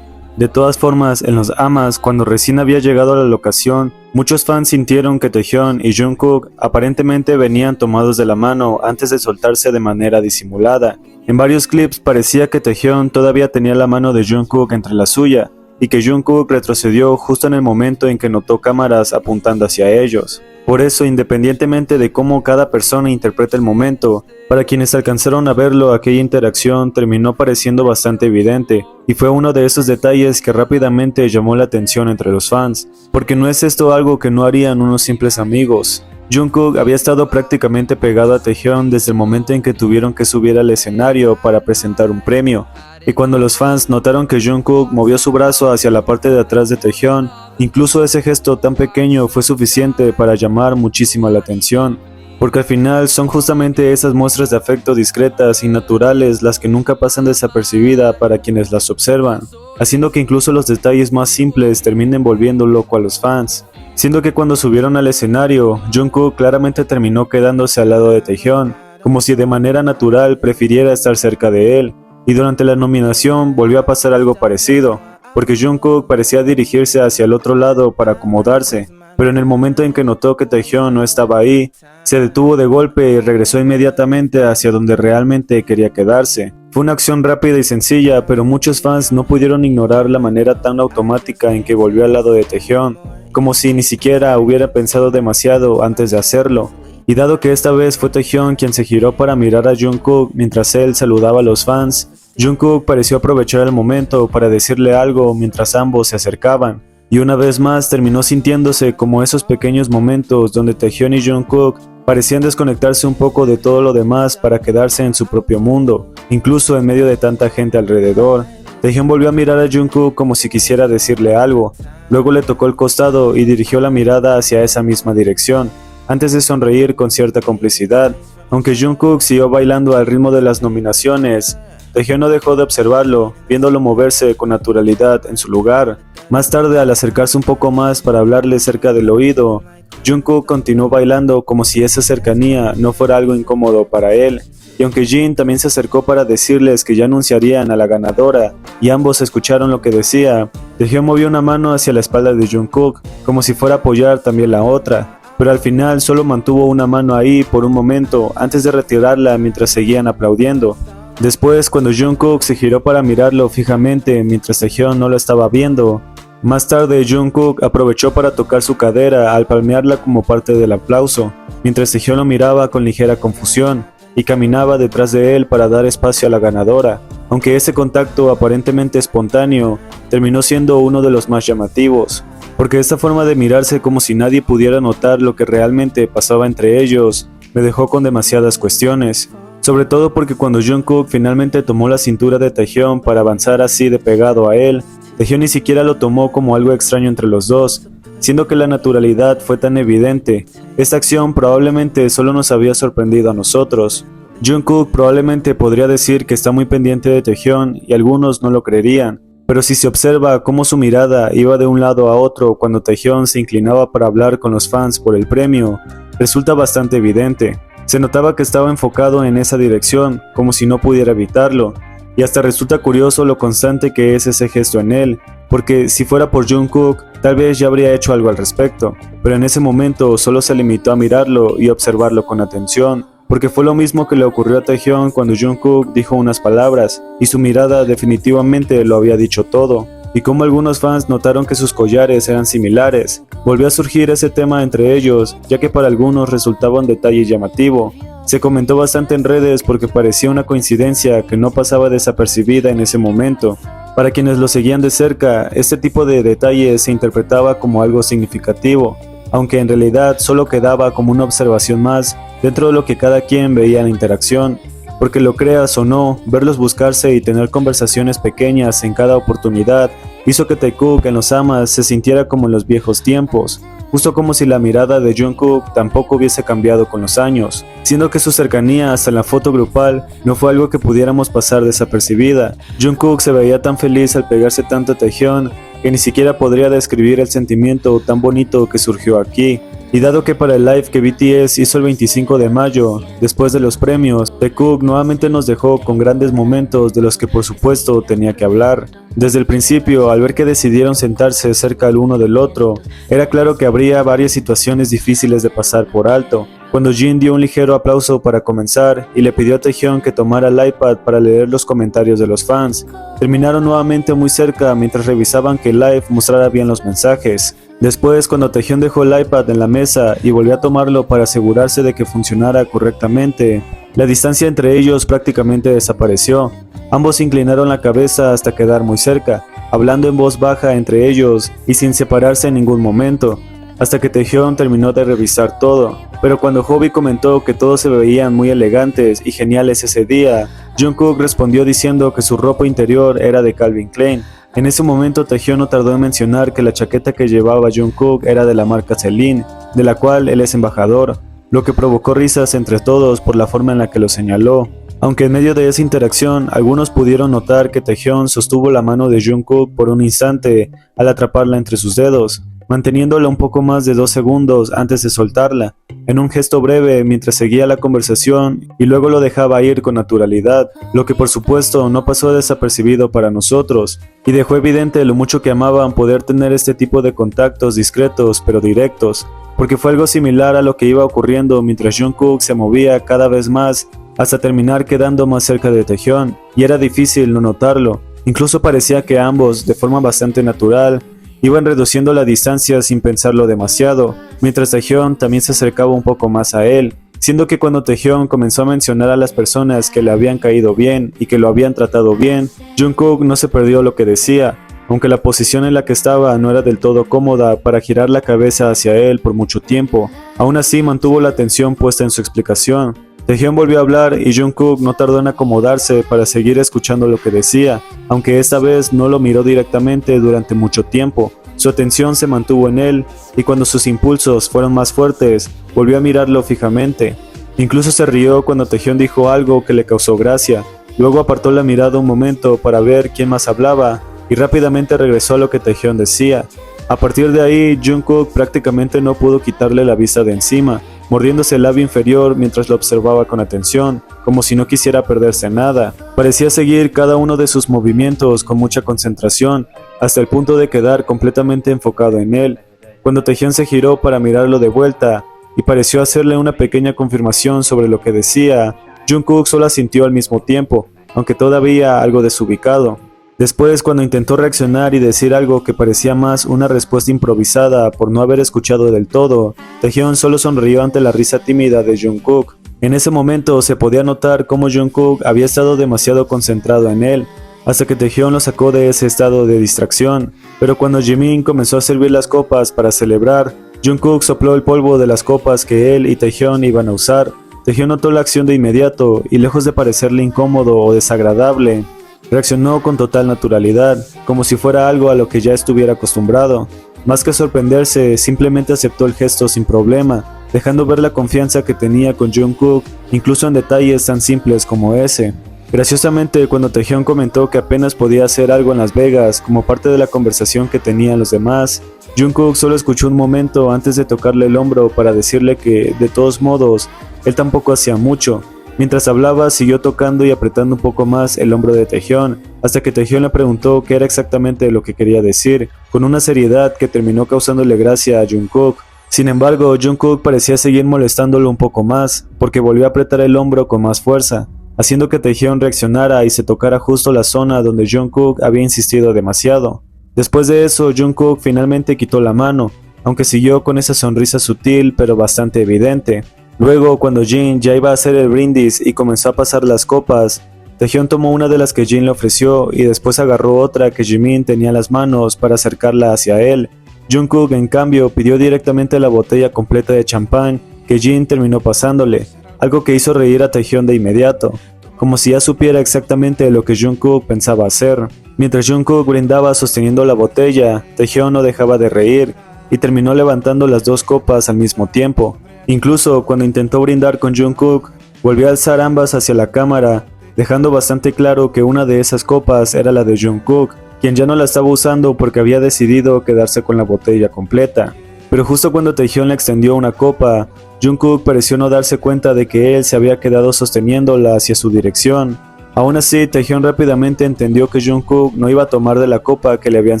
De todas formas, en los AMAs, cuando recién había llegado a la locación, muchos fans sintieron que Taehyun y Jungkook aparentemente venían tomados de la mano antes de soltarse de manera disimulada. En varios clips parecía que Taehyun todavía tenía la mano de Jungkook entre la suya, y que Jungkook retrocedió justo en el momento en que notó cámaras apuntando hacia ellos. Por eso, independientemente de cómo cada persona interpreta el momento, para quienes alcanzaron a verlo, aquella interacción terminó pareciendo bastante evidente, y fue uno de esos detalles que rápidamente llamó la atención entre los fans, porque no es esto algo que no harían unos simples amigos. Jungkook había estado prácticamente pegado a Taehyun desde el momento en que tuvieron que subir al escenario para presentar un premio, y cuando los fans notaron que Jungkook movió su brazo hacia la parte de atrás de Taehyun, incluso ese gesto tan pequeño fue suficiente para llamar muchísimo la atención, porque al final son justamente esas muestras de afecto discretas y naturales las que nunca pasan desapercibidas para quienes las observan, haciendo que incluso los detalles más simples terminen volviendo loco a los fans. Siendo que cuando subieron al escenario, Jungkook claramente terminó quedándose al lado de Taehyun, como si de manera natural prefiriera estar cerca de él, y durante la nominación volvió a pasar algo parecido, porque Jungkook parecía dirigirse hacia el otro lado para acomodarse, pero en el momento en que notó que Taehyun no estaba ahí, se detuvo de golpe y regresó inmediatamente hacia donde realmente quería quedarse. Fue una acción rápida y sencilla, pero muchos fans no pudieron ignorar la manera tan automática en que volvió al lado de Taehyun, como si ni siquiera hubiera pensado demasiado antes de hacerlo. Y dado que esta vez fue Taehyun quien se giró para mirar a Jungkook mientras él saludaba a los fans, Jungkook pareció aprovechar el momento para decirle algo mientras ambos se acercaban, y una vez más terminó sintiéndose como esos pequeños momentos donde Taehyun y Jungkook parecían desconectarse un poco de todo lo demás para quedarse en su propio mundo, incluso en medio de tanta gente alrededor. Taehyun volvió a mirar a Jungkook como si quisiera decirle algo, luego le tocó el costado y dirigió la mirada hacia esa misma dirección, antes de sonreír con cierta complicidad. Aunque Jungkook siguió bailando al ritmo de las nominaciones, Taehyun no dejó de observarlo, viéndolo moverse con naturalidad en su lugar. Más tarde, al acercarse un poco más para hablarle cerca del oído, Jungkook continuó bailando como si esa cercanía no fuera algo incómodo para él. Y aunque Jin también se acercó para decirles que ya anunciarían a la ganadora, y ambos escucharon lo que decía, Taehyun movió una mano hacia la espalda de Jungkook, como si fuera a apoyar también la otra, pero al final solo mantuvo una mano ahí por un momento antes de retirarla mientras seguían aplaudiendo. Después, cuando Jungkook se giró para mirarlo fijamente mientras Taehyun no lo estaba viendo, más tarde Jungkook aprovechó para tocar su cadera al palmearla como parte del aplauso, mientras Taehyun lo miraba con ligera confusión, y caminaba detrás de él para dar espacio a la ganadora, aunque ese contacto aparentemente espontáneo terminó siendo uno de los más llamativos, porque esta forma de mirarse como si nadie pudiera notar lo que realmente pasaba entre ellos me dejó con demasiadas cuestiones, sobre todo porque cuando Jungkook finalmente tomó la cintura de Taehyung para avanzar así de pegado a él, Taehyung ni siquiera lo tomó como algo extraño entre los dos, siendo que la naturalidad fue tan evidente. Esta acción probablemente solo nos había sorprendido a nosotros. Jungkook probablemente podría decir que está muy pendiente de Taehyung y algunos no lo creerían, pero si se observa cómo su mirada iba de un lado a otro cuando Taehyung se inclinaba para hablar con los fans por el premio, resulta bastante evidente. Se notaba que estaba enfocado en esa dirección, como si no pudiera evitarlo, y hasta resulta curioso lo constante que es ese gesto en él, porque si fuera por Jungkook, tal vez ya habría hecho algo al respecto, pero en ese momento solo se limitó a mirarlo y observarlo con atención, porque fue lo mismo que le ocurrió a Taehyung cuando Jungkook dijo unas palabras, y su mirada definitivamente lo había dicho todo. Y como algunos fans notaron que sus collares eran similares, volvió a surgir ese tema entre ellos, ya que para algunos resultaba un detalle llamativo. Se comentó bastante en redes porque parecía una coincidencia que no pasaba desapercibida en ese momento. Para quienes lo seguían de cerca, este tipo de detalles se interpretaba como algo significativo, aunque en realidad solo quedaba como una observación más dentro de lo que cada quien veía en la interacción. Porque lo creas o no, verlos buscarse y tener conversaciones pequeñas en cada oportunidad hizo que Taekook en los amas se sintiera como en los viejos tiempos, justo como si la mirada de Jungkook tampoco hubiese cambiado con los años, siendo que su cercanía hasta la foto grupal no fue algo que pudiéramos pasar desapercibida. Jungkook se veía tan feliz al pegarse tanto a Taehyung que ni siquiera podría describir el sentimiento tan bonito que surgió aquí. Y dado que para el live que BTS hizo el 25 de mayo, después de los premios, Taekook nuevamente nos dejó con grandes momentos de los que por supuesto tenía que hablar. Desde el principio, al ver que decidieron sentarse cerca el uno del otro, era claro que habría varias situaciones difíciles de pasar por alto. Cuando Jin dio un ligero aplauso para comenzar y le pidió a Taehyung que tomara el iPad para leer los comentarios de los fans, terminaron nuevamente muy cerca mientras revisaban que el live mostrara bien los mensajes. Después, cuando Taehyung dejó el iPad en la mesa y volvió a tomarlo para asegurarse de que funcionara correctamente, la distancia entre ellos prácticamente desapareció. Ambos inclinaron la cabeza hasta quedar muy cerca, hablando en voz baja entre ellos y sin separarse en ningún momento, hasta que Taehyung terminó de revisar todo. Pero cuando Hobi comentó que todos se veían muy elegantes y geniales ese día, Jungkook respondió diciendo que su ropa interior era de Calvin Klein. En ese momento Taehyung no tardó en mencionar que la chaqueta que llevaba Jungkook era de la marca Celine, de la cual él es embajador, lo que provocó risas entre todos por la forma en la que lo señaló. Aunque en medio de esa interacción, algunos pudieron notar que Taehyung sostuvo la mano de Jungkook por un instante al atraparla entre sus dedos, manteniéndola un poco más de 2 segundos antes de soltarla, en un gesto breve mientras seguía la conversación y luego lo dejaba ir con naturalidad, lo que por supuesto no pasó desapercibido para nosotros, y dejó evidente lo mucho que amaban poder tener este tipo de contactos discretos pero directos, porque fue algo similar a lo que iba ocurriendo mientras Jungkook se movía cada vez más hasta terminar quedando más cerca de Taehyung, y era difícil no notarlo. Incluso parecía que ambos, de forma bastante natural, iban reduciendo la distancia sin pensarlo demasiado, mientras Taehyung también se acercaba un poco más a él, siendo que cuando Taehyung comenzó a mencionar a las personas que le habían caído bien y que lo habían tratado bien, Jungkook no se perdió lo que decía, aunque la posición en la que estaba no era del todo cómoda para girar la cabeza hacia él por mucho tiempo. Aún así mantuvo la atención puesta en su explicación. Taehyung volvió a hablar y Jungkook no tardó en acomodarse para seguir escuchando lo que decía, aunque esta vez no lo miró directamente durante mucho tiempo. Su atención se mantuvo en él y cuando sus impulsos fueron más fuertes, volvió a mirarlo fijamente. Incluso se rió cuando Taehyung dijo algo que le causó gracia. Luego apartó la mirada un momento para ver quién más hablaba y rápidamente regresó a lo que Taehyung decía. A partir de ahí, Jungkook prácticamente no pudo quitarle la vista de encima, mordiéndose el labio inferior mientras lo observaba con atención, como si no quisiera perderse nada. Parecía seguir cada uno de sus movimientos con mucha concentración, hasta el punto de quedar completamente enfocado en él. Cuando Taehyung se giró para mirarlo de vuelta, y pareció hacerle una pequeña confirmación sobre lo que decía, Jungkook solo asintió al mismo tiempo, aunque todavía algo desubicado. Después, cuando intentó reaccionar y decir algo que parecía más una respuesta improvisada por no haber escuchado del todo, Taehyung solo sonrió ante la risa tímida de Jungkook. En ese momento se podía notar cómo Jungkook había estado demasiado concentrado en él, hasta que Taehyung lo sacó de ese estado de distracción. Pero cuando Jimin comenzó a servir las copas para celebrar, Jungkook sopló el polvo de las copas que él y Taehyung iban a usar. Taehyung notó la acción de inmediato y, lejos de parecerle incómodo o desagradable, reaccionó con total naturalidad, como si fuera algo a lo que ya estuviera acostumbrado. Más que sorprenderse, simplemente aceptó el gesto sin problema, dejando ver la confianza que tenía con Jungkook, incluso en detalles tan simples como ese. Graciosamente, cuando Taehyung comentó que apenas podía hacer algo en Las Vegas como parte de la conversación que tenían los demás, Jungkook solo escuchó un momento antes de tocarle el hombro para decirle que, de todos modos, él tampoco hacía mucho. Mientras hablaba, siguió tocando y apretando un poco más el hombro de Taehyung, hasta que Taehyung le preguntó qué era exactamente lo que quería decir, con una seriedad que terminó causándole gracia a Jungkook. Sin embargo, Jungkook parecía seguir molestándolo un poco más, porque volvió a apretar el hombro con más fuerza, haciendo que Taehyung reaccionara y se tocara justo la zona donde Jungkook había insistido demasiado. Después de eso, Jungkook finalmente quitó la mano, aunque siguió con esa sonrisa sutil pero bastante evidente. Luego, cuando Jin ya iba a hacer el brindis y comenzó a pasar las copas, Taehyung tomó una de las que Jin le ofreció y después agarró otra que Jimin tenía en las manos para acercarla hacia él. Jungkook, en cambio, pidió directamente la botella completa de champán que Jin terminó pasándole, algo que hizo reír a Taehyung de inmediato, como si ya supiera exactamente lo que Jungkook pensaba hacer. Mientras Jungkook brindaba sosteniendo la botella, Taehyung no dejaba de reír y terminó levantando las dos copas al mismo tiempo. Incluso cuando intentó brindar con Jungkook, volvió a alzar ambas hacia la cámara, dejando bastante claro que una de esas copas era la de Jungkook, quien ya no la estaba usando porque había decidido quedarse con la botella completa. Pero justo cuando Taehyung le extendió una copa, Jungkook pareció no darse cuenta de que él se había quedado sosteniéndola hacia su dirección. Aún así, Taehyung rápidamente entendió que Jungkook no iba a tomar de la copa que le habían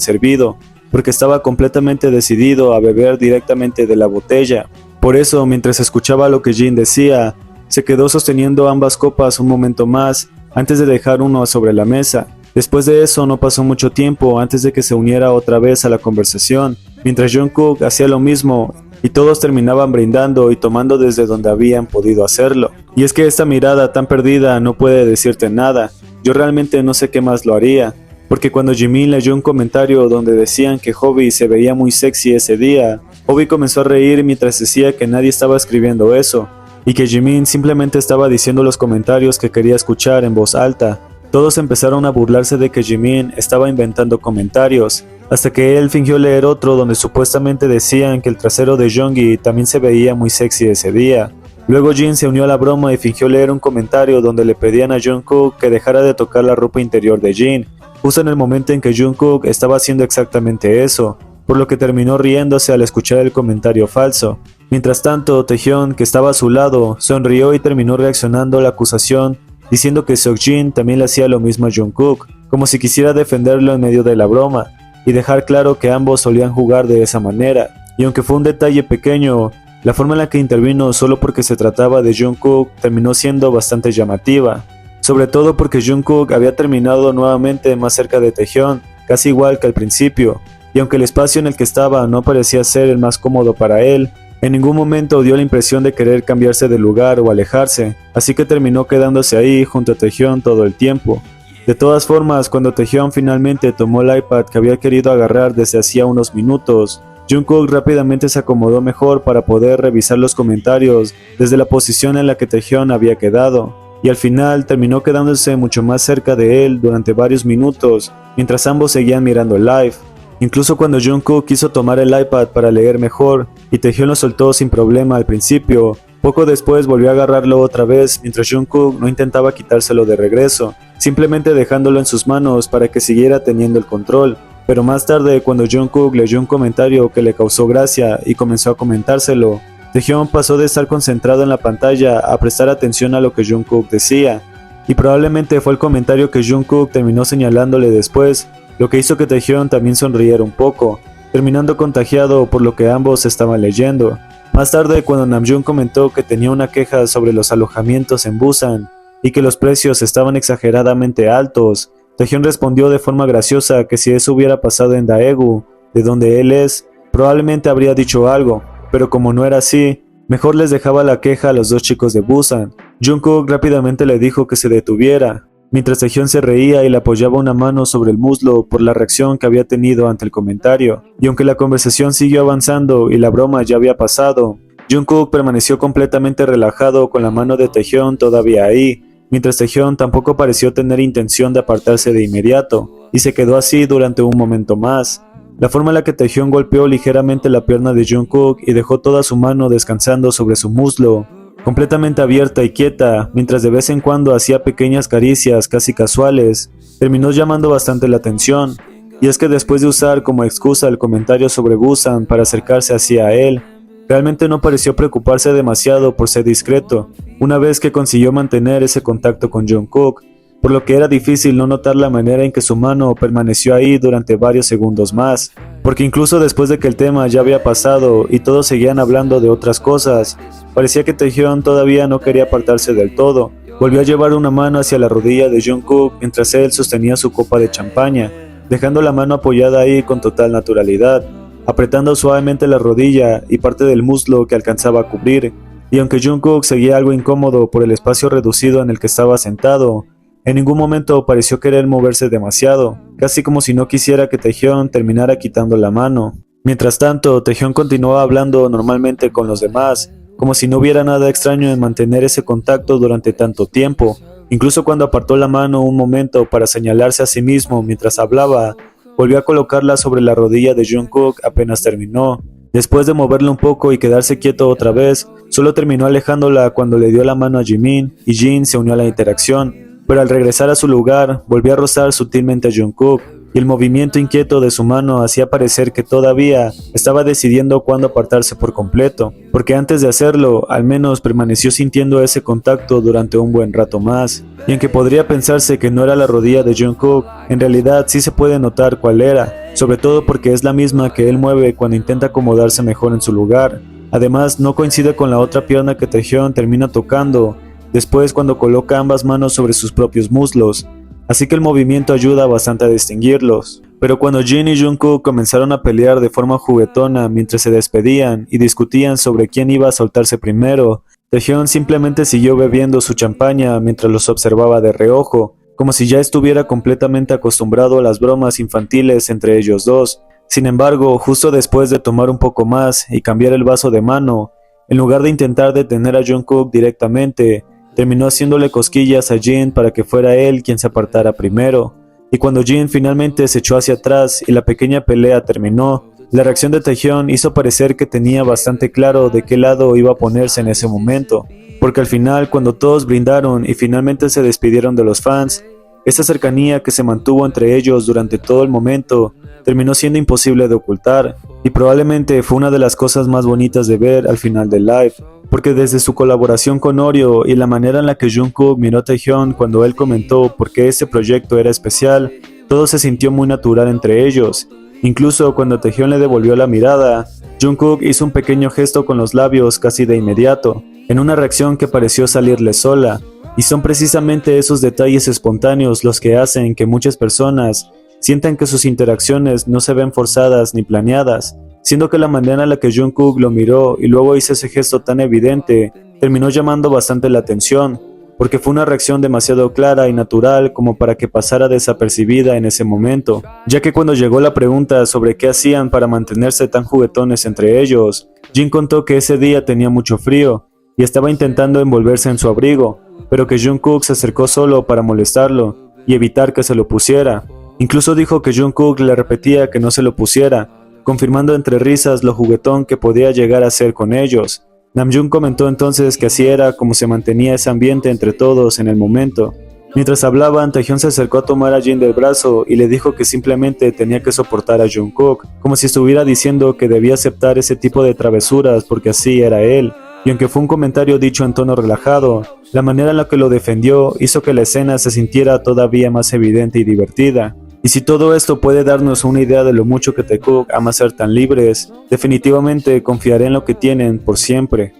servido, porque estaba completamente decidido a beber directamente de la botella. Por eso, mientras escuchaba lo que Jin decía, se quedó sosteniendo ambas copas un momento más antes de dejar uno sobre la mesa. Después de eso no pasó mucho tiempo antes de que se uniera otra vez a la conversación, mientras Jungkook hacía lo mismo y todos terminaban brindando y tomando desde donde habían podido hacerlo. Y es que esta mirada tan perdida no puede decirte nada. Yo realmente no sé qué más lo haría, porque cuando Jimin leyó un comentario donde decían que Hobi se veía muy sexy ese día, Hobi comenzó a reír mientras decía que nadie estaba escribiendo eso, y que Jimin simplemente estaba diciendo los comentarios que quería escuchar en voz alta. Todos empezaron a burlarse de que Jimin estaba inventando comentarios, hasta que él fingió leer otro donde supuestamente decían que el trasero de Jeongi también se veía muy sexy ese día. Luego Jin se unió a la broma y fingió leer un comentario donde le pedían a Jungkook que dejara de tocar la ropa interior de Jin, justo en el momento en que Jungkook estaba haciendo exactamente eso, por lo que terminó riéndose al escuchar el comentario falso. Mientras tanto, Taehyung, que estaba a su lado, sonrió y terminó reaccionando a la acusación, diciendo que Seokjin también le hacía lo mismo a Jungkook, como si quisiera defenderlo en medio de la broma, y dejar claro que ambos solían jugar de esa manera. Y aunque fue un detalle pequeño, la forma en la que intervino solo porque se trataba de Jungkook terminó siendo bastante llamativa, sobre todo porque Jungkook había terminado nuevamente más cerca de Taehyung, casi igual que al principio, y aunque el espacio en el que estaba no parecía ser el más cómodo para él, en ningún momento dio la impresión de querer cambiarse de lugar o alejarse, así que terminó quedándose ahí junto a Taehyung todo el tiempo. De todas formas, cuando Taehyung finalmente tomó el iPad que había querido agarrar desde hacía unos minutos, Jungkook rápidamente se acomodó mejor para poder revisar los comentarios desde la posición en la que Taehyung había quedado, y al final terminó quedándose mucho más cerca de él durante varios minutos, mientras ambos seguían mirando el live. Incluso cuando Jungkook quiso tomar el iPad para leer mejor, y Taehyung lo soltó sin problema al principio, poco después volvió a agarrarlo otra vez mientras Jungkook no intentaba quitárselo de regreso, simplemente dejándolo en sus manos para que siguiera teniendo el control. Pero más tarde, cuando Jungkook leyó un comentario que le causó gracia y comenzó a comentárselo, Taehyung pasó de estar concentrado en la pantalla a prestar atención a lo que Jungkook decía, y probablemente fue el comentario que Jungkook terminó señalándole después, lo que hizo que Taehyung también sonriera un poco, terminando contagiado por lo que ambos estaban leyendo. Más tarde, cuando Namjoon comentó que tenía una queja sobre los alojamientos en Busan y que los precios estaban exageradamente altos, Taehyung respondió de forma graciosa que si eso hubiera pasado en Daegu, de donde él es, probablemente habría dicho algo, pero como no era así, Mejor les dejaba la queja a los dos chicos de Busan. Jungkook rápidamente le dijo que se detuviera, mientras Taehyun se reía y le apoyaba una mano sobre el muslo por la reacción que había tenido ante el comentario. Y aunque la conversación siguió avanzando y la broma ya había pasado, Jungkook permaneció completamente relajado con la mano de Taehyun todavía ahí, mientras Taehyun tampoco pareció tener intención de apartarse de inmediato, y se quedó así durante un momento más. La forma en la que Taehyun golpeó ligeramente la pierna de Jungkook y dejó toda su mano descansando sobre su muslo, completamente abierta y quieta, mientras de vez en cuando hacía pequeñas caricias casi casuales, terminó llamando bastante la atención. Y es que después de usar como excusa el comentario sobre Busan para acercarse hacia él, realmente no pareció preocuparse demasiado por ser discreto, una vez que consiguió mantener ese contacto con Jungkook, por lo que era difícil no notar la manera en que su mano permaneció ahí durante varios segundos más, porque incluso después de que el tema ya había pasado y todos seguían hablando de otras cosas, parecía que Taehyun todavía no quería apartarse del todo. Volvió a llevar una mano hacia la rodilla de Jungkook mientras él sostenía su copa de champaña, dejando la mano apoyada ahí con total naturalidad, apretando suavemente la rodilla y parte del muslo que alcanzaba a cubrir, y aunque Jungkook seguía algo incómodo por el espacio reducido en el que estaba sentado, en ningún momento pareció querer moverse demasiado, casi como si no quisiera que Taehyun terminara quitando la mano. Mientras tanto, Taehyun continuaba hablando normalmente con los demás, como si no hubiera nada extraño en mantener ese contacto durante tanto tiempo. Incluso cuando apartó la mano un momento para señalarse a sí mismo mientras hablaba, volvió a colocarla sobre la rodilla de Jungkook apenas terminó. Después de moverla un poco y quedarse quieto otra vez, solo terminó alejándola cuando le dio la mano a Jimin y Jin se unió a la interacción. Pero al regresar a su lugar, volvió a rozar sutilmente a Jungkook, y el movimiento inquieto de su mano hacía parecer que todavía estaba decidiendo cuándo apartarse por completo, porque antes de hacerlo, al menos permaneció sintiendo ese contacto durante un buen rato más. Y aunque podría pensarse que no era la rodilla de Jungkook, en realidad sí se puede notar cuál era, sobre todo porque es la misma que él mueve cuando intenta acomodarse mejor en su lugar. Además, no coincide con la otra pierna que Taehyun termina tocando después cuando coloca ambas manos sobre sus propios muslos, así que el movimiento ayuda bastante a distinguirlos. Pero cuando Jin y Jungkook comenzaron a pelear de forma juguetona mientras se despedían y discutían sobre quién iba a soltarse primero, Taehyun simplemente siguió bebiendo su champaña mientras los observaba de reojo, como si ya estuviera completamente acostumbrado a las bromas infantiles entre ellos dos. Sin embargo, justo después de tomar un poco más y cambiar el vaso de mano, en lugar de intentar detener a Jungkook directamente, terminó haciéndole cosquillas a Jin para que fuera él quien se apartara primero. Y cuando Jin finalmente se echó hacia atrás y la pequeña pelea terminó, la reacción de Taehyun hizo parecer que tenía bastante claro de qué lado iba a ponerse en ese momento, porque al final, cuando todos brindaron y finalmente se despidieron de los fans, esa cercanía que se mantuvo entre ellos durante todo el momento terminó siendo imposible de ocultar, y probablemente fue una de las cosas más bonitas de ver al final del live, porque desde su colaboración con Oreo y la manera en la que Jungkook miró a Taehyun cuando él comentó por qué ese proyecto era especial, todo se sintió muy natural entre ellos. Incluso cuando Taehyun le devolvió la mirada, Jungkook hizo un pequeño gesto con los labios casi de inmediato, en una reacción que pareció salirle sola, y son precisamente esos detalles espontáneos los que hacen que muchas personas sientan que sus interacciones no se ven forzadas ni planeadas, siendo que la manera en la que Jungkook lo miró y luego hizo ese gesto tan evidente terminó llamando bastante la atención, porque fue una reacción demasiado clara y natural como para que pasara desapercibida en ese momento, ya que cuando llegó la pregunta sobre qué hacían para mantenerse tan juguetones entre ellos, Jin contó que ese día tenía mucho frío y estaba intentando envolverse en su abrigo, pero que Jungkook se acercó solo para molestarlo y evitar que se lo pusiera. Incluso dijo que Jungkook le repetía que no se lo pusiera, confirmando entre risas lo juguetón que podía llegar a ser con ellos. Namjoon comentó entonces que así era como se mantenía ese ambiente entre todos en el momento. Mientras hablaban, Taehyun se acercó a tomar a Jin del brazo y le dijo que simplemente tenía que soportar a Jungkook, como si estuviera diciendo que debía aceptar ese tipo de travesuras porque así era él. Y aunque fue un comentario dicho en tono relajado, la manera en la que lo defendió hizo que la escena se sintiera todavía más evidente y divertida. Y si todo esto puede darnos una idea de lo mucho que Taekook ama ser tan libres, definitivamente confiaré en lo que tienen por siempre.